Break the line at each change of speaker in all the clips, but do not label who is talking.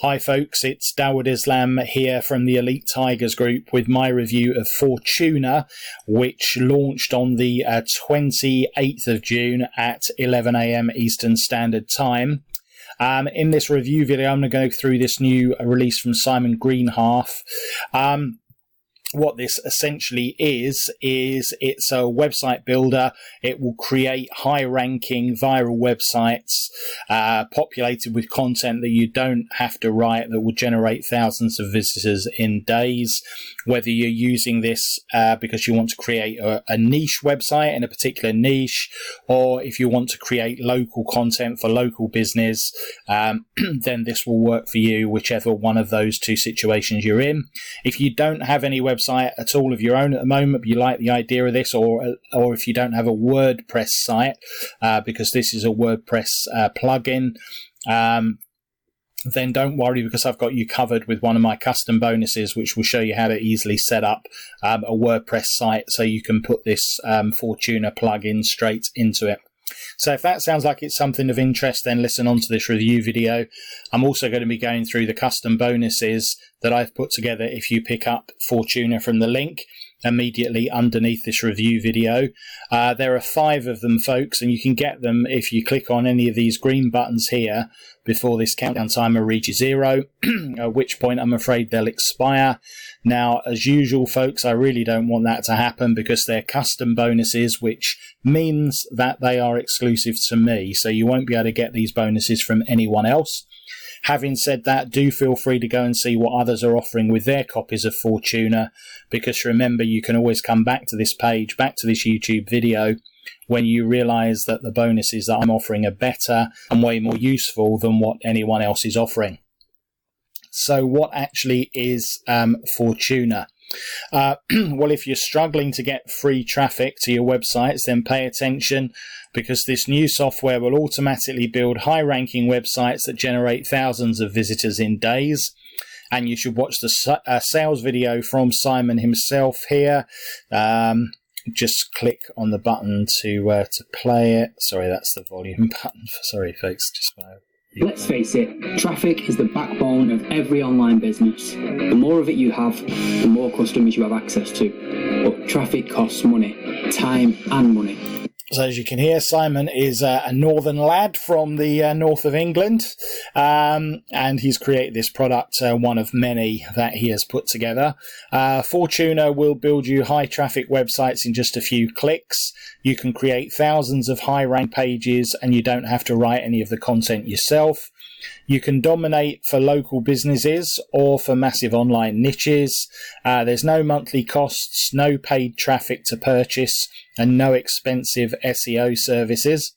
Hi folks, it's Dawud Islam here from the Elite Tigers group with my review of Fortuna, which launched on the 28th of June at 11 AM Eastern Standard Time. In this review video, I'm going to go through this new release from Simon Greenhalgh. What this essentially is it's a website builder. It will create high-ranking viral websites populated with content that you don't have to write, that will generate thousands of visitors in days. Whether you're using this because you want to create a niche website in a particular niche, or if you want to create local content for local business, then this will work for you, whichever one of those two situations you're in. If you don't have any website at all of your own at the moment, but you like the idea of this, or if you don't have a WordPress site, because this is a WordPress plugin, then don't worry, because I've got you covered with one of my custom bonuses, which will show you how to easily set up a WordPress site so you can put this Fortuna plugin straight into it. So if that sounds like it's something of interest, then listen on to this review video. I'm also going to be going through the custom bonuses that I've put together if you pick up Fortuna from the link immediately underneath this review video. There are 5 of them, folks, and you can get them if you click on any of these green buttons here before this countdown timer reaches 0, at which point I'm afraid they'll expire. Now, as usual, folks, I really don't want that to happen because they're custom bonuses, which means that they are exclusive to me, so you won't be able to get these bonuses from anyone else. Having said that, do feel free to go and see what others are offering with their copies of Fortuna, because remember, you can always come back to this page, back to this YouTube video, when you realise that the bonuses that I'm offering are better and way more useful than what anyone else is offering. So what actually is Fortuna? Well, if you're struggling to get free traffic to your websites, then pay attention, because this new software will automatically build high-ranking websites that generate thousands of visitors in days. And you should watch the sales video from Simon himself here. Just click on the button to play it. Sorry, that's the volume button. Sorry, folks.
Let's face it, traffic is the backbone of every online business. The more of it you have, the more customers you have access to. But traffic costs money, time and money.
So as you can hear, Simon is a northern lad from the north of England, and he's created this product, one of many that he has put together. Fortuna will build you high traffic websites in just a few clicks. You can create thousands of high rank pages and you don't have to write any of the content yourself. You can dominate for local businesses or for massive online niches. There's no monthly costs, no paid traffic to purchase, and no expensive SEO services.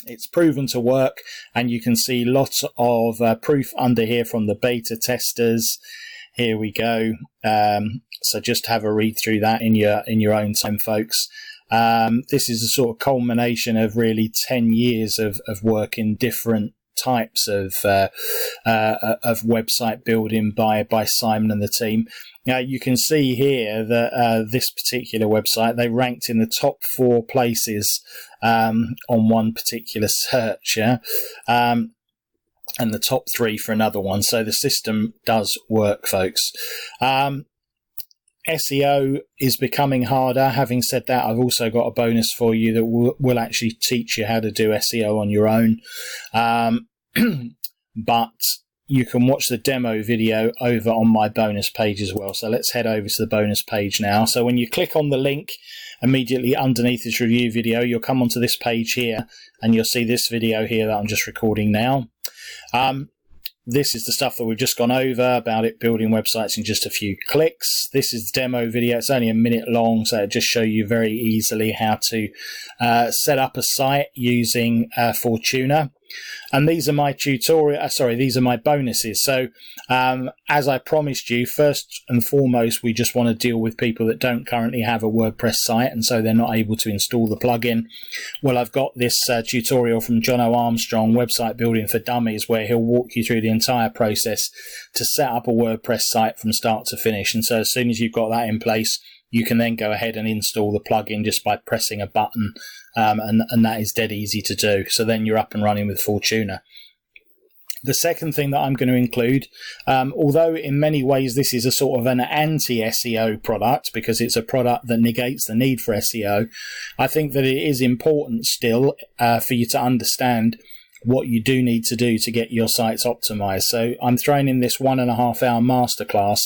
It's proven to work, and you can see lots of proof under here from the beta testers. Here we go. So just have a read through that in your own time, folks. This is a sort of culmination of really 10 years of work in different types of website building by Simon and the team. Now you can see here that this particular website, they ranked in the top 4 places on one particular search, and the top 3 for another one. So the system does work, folks. SEO is becoming harder. Having said that, I've also got a bonus for you that will actually teach you how to do SEO on your own. But you can watch the demo video over on my bonus page as well. So let's head over to the bonus page now. So when you click on the link immediately underneath this review video, you'll come onto this page here and you'll see this video here that I'm just recording now. This is the stuff that we've just gone over about it building websites in just a few clicks. This is the demo video. It's only a minute long, so it just show you very easily how to set up a site using Fortuna. And these are my these are my bonuses. So as I promised you, first and foremost, we just want to deal with people that don't currently have a WordPress site, and so they're not able to install the plugin. Well, I've got this tutorial from John O. Armstrong, Website Building for Dummies, where he'll walk you through the entire process to set up a WordPress site from start to finish. And so as soon as you've got that in place, you can then go ahead and install the plugin just by pressing a button, and that is dead easy to do. So then you're up and running with Fortuna. The second thing that I'm going to include, although in many ways this is a sort of an anti-SEO product because it's a product that negates the need for SEO, I think that it is important still for you to understand what you do need to do to get your sites optimized. So I'm throwing in this 1.5 hour masterclass,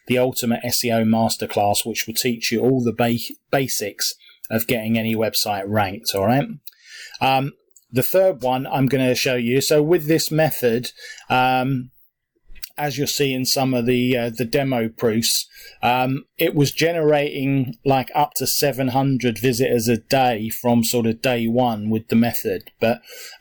the Ultimate SEO Masterclass, which will teach you all the basics of getting any website ranked, all right? The third one I'm going to show you. So with this method, as you'll see in some of the demo proofs, it was generating like up to 700 visitors a day from sort of day one with the method.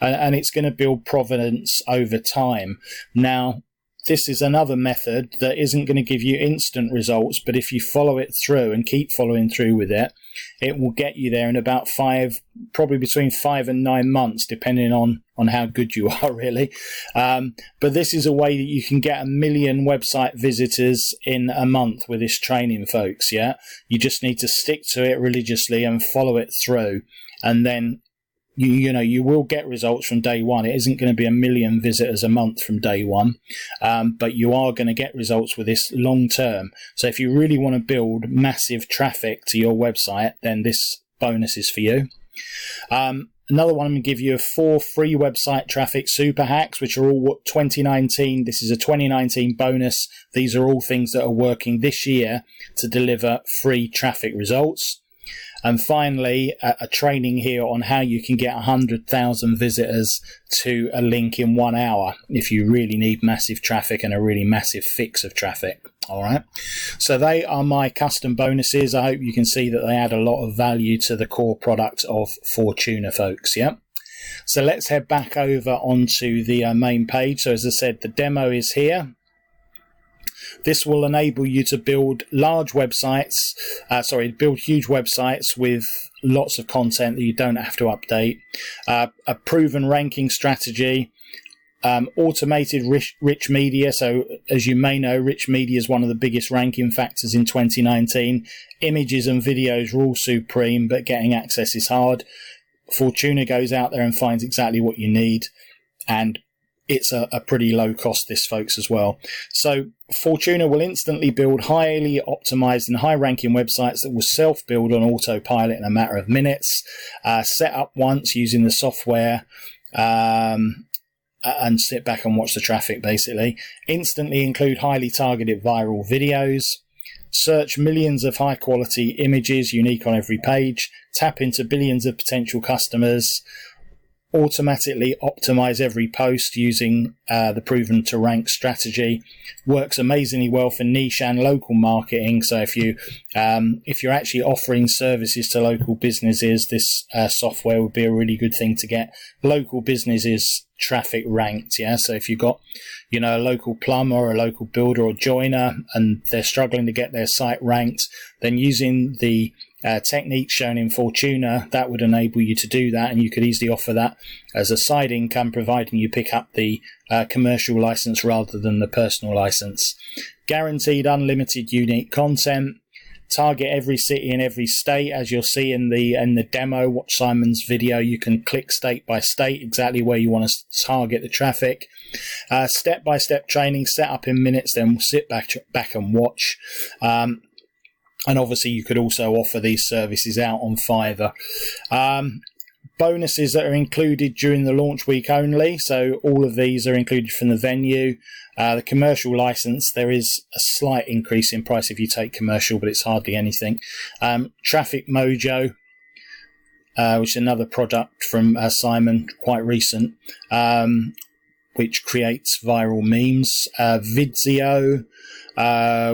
And it's going to build provenance over time. Now, this is another method that isn't going to give you instant results, but if you follow it through and keep following through with it, it will get you there in about probably between 5 and 9 months, depending on how good you are, really. But this is a way that you can get 1 million website visitors in a month with this training, folks. Yeah, you just need to stick to it religiously and follow it through, and then you will get results from day one. It isn't going to be 1 million visitors a month from day one, but you are going to get results with this long term. So if you really want to build massive traffic to your website, then this bonus is for you. Another one, I'm going to give you 4 free website traffic super hacks, which are all 2019. This is a 2019 bonus. These are all things that are working this year to deliver free traffic results. And finally, a training here on how you can get 100,000 visitors to a link in 1 hour if you really need massive traffic and a really massive fix of traffic. All right. So they are my custom bonuses. I hope you can see that they add a lot of value to the core product of Fortuna, folks. Yeah. So let's head back over onto the main page. So as I said, the demo is here. This will enable you to build large websites, build huge websites with lots of content that you don't have to update, a proven ranking strategy, automated rich media. So as you may know, rich media is one of the biggest ranking factors in 2019. Images and videos are all supreme, but getting access is hard. Fortuna goes out there and finds exactly what you need, and it's a pretty low cost, this, folks, as well. So Fortuna will instantly build highly optimized and high ranking websites that will self-build on autopilot in a matter of minutes, set up once using the software, and sit back and watch the traffic, basically. Instantly include highly targeted viral videos, search millions of high quality images unique on every page, tap into billions of potential customers, automatically optimize every post using the proven to rank strategy. Works amazingly well for niche and local marketing. So if you're actually offering services to local businesses, this software would be a really good thing to get local businesses traffic ranked. Yeah, so if you've got a local plumber or a local builder or joiner and they're struggling to get their site ranked, then using the techniques shown in Fortuna, that would enable you to do that, and you could easily offer that as a side income, providing you pick up the commercial license rather than the personal license. Guaranteed unlimited unique content. Target every city in every state, as you'll see in the demo. Watch Simon's video. You can click state by state exactly where you want to target the traffic. Step-by-step training, set up in minutes, then sit back and watch. And obviously you could also offer these services out on Fiverr. Bonuses that are included during the launch week only. So all of these are included from the venue. The commercial license, there is a slight increase in price if you take commercial, but it's hardly anything. Traffic Mojo, which is another product from Simon, quite recent, which creates viral memes. Vidzio,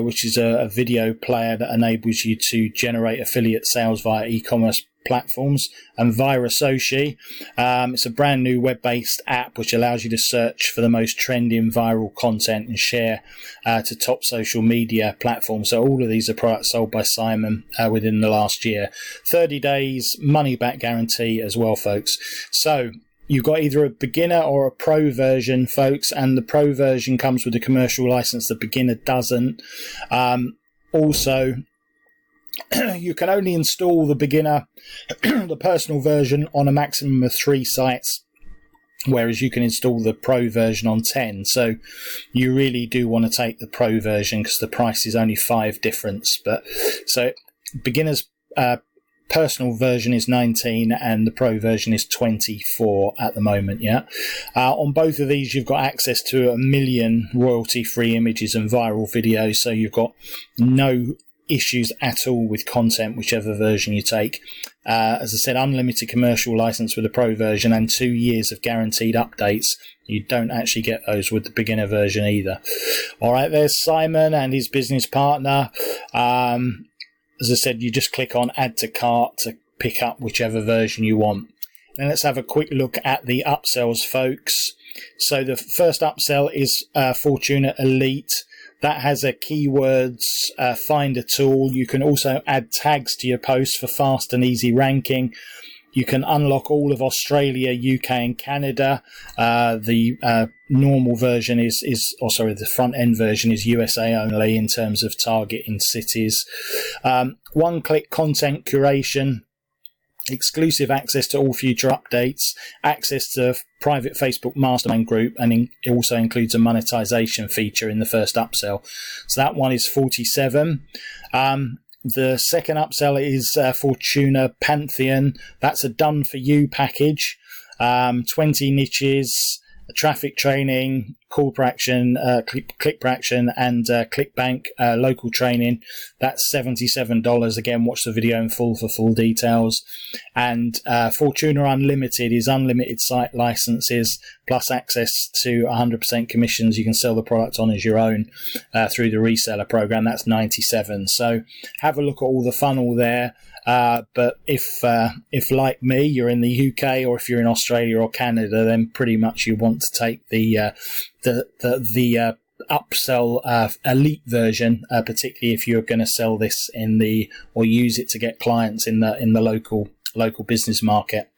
which is a video player that enables you to generate affiliate sales via e-commerce platforms. And Virasoshi, it's a brand new web-based app which allows you to search for the most trending viral content and share to top social media platforms. So all of these are products sold by Simon within the last year. 30 days money back guarantee as well, folks. So you've got either a beginner or a pro version, folks, and the pro version comes with a commercial license. The beginner doesn't. Also, you can only install the beginner, the personal version, on a maximum of 3 sites whereas you can install the Pro version on 10. So you really do want to take the Pro version because the price is only 5 difference. But so beginners personal version is 19 and the Pro version is 24 at the moment. On both of these you've got access to 1 million royalty free images and viral videos, so you've got no issues at all with content whichever version you take. As I said, unlimited commercial license with the Pro version and 2 years of guaranteed updates. You don't actually get those with the beginner version either. All right, there's Simon and his business partner. As I said, you just click on add to cart to pick up whichever version you want. Then let's have a quick look at the upsells, folks. So the first upsell is Fortuna Elite. That has a keywords finder tool. You can also add tags to your posts for fast and easy ranking. You can unlock all of Australia, UK and Canada. The normal version the front end version is USA only in terms of targeting cities. One-click content curation, exclusive access to all future updates, access to private Facebook mastermind group, and it also includes a monetization feature in the first upsell. So that one is 47. The second upsell is Fortuna Pantheon. That's a done for you package. 20 niches, traffic training, call per action, click per action, and ClickBank local training. That's $77. Again, watch the video in full for full details. And Fortuna Unlimited is unlimited site licenses plus access to 100% commissions. You can sell the product on as your own through the reseller program. That's $97. So have a look at all the funnel there. But if like me, you're in the UK, or if you're in Australia or Canada, then pretty much you want to take the upsell elite version, particularly if you're going to sell this or use it to get clients in the local business market.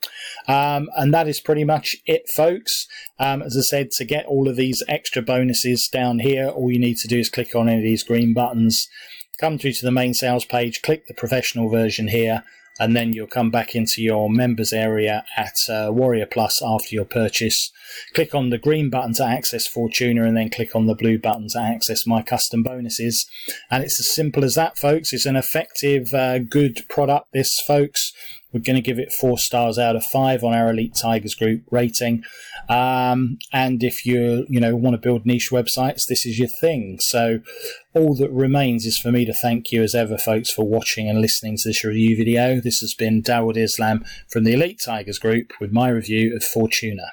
And that is pretty much it, folks. As I said, to get all of these extra bonuses down here, all you need to do is click on any of these green buttons, come through to the main sales page, click the professional version here, and then you'll come back into your members area at Warrior Plus after your purchase. Click on the green button to access Fortuna, and then click on the blue button to access my custom bonuses. And it's as simple as that, folks. It's an effective, good product, this, folks. We're going to give it 4 stars out of 5 on our Elite Tigers Group rating. And if you want to build niche websites, this is your thing. So all that remains is for me to thank you as ever, folks, for watching and listening to this review video. This has been Dawud Islam from the Elite Tigers Group with my review of Fortuna.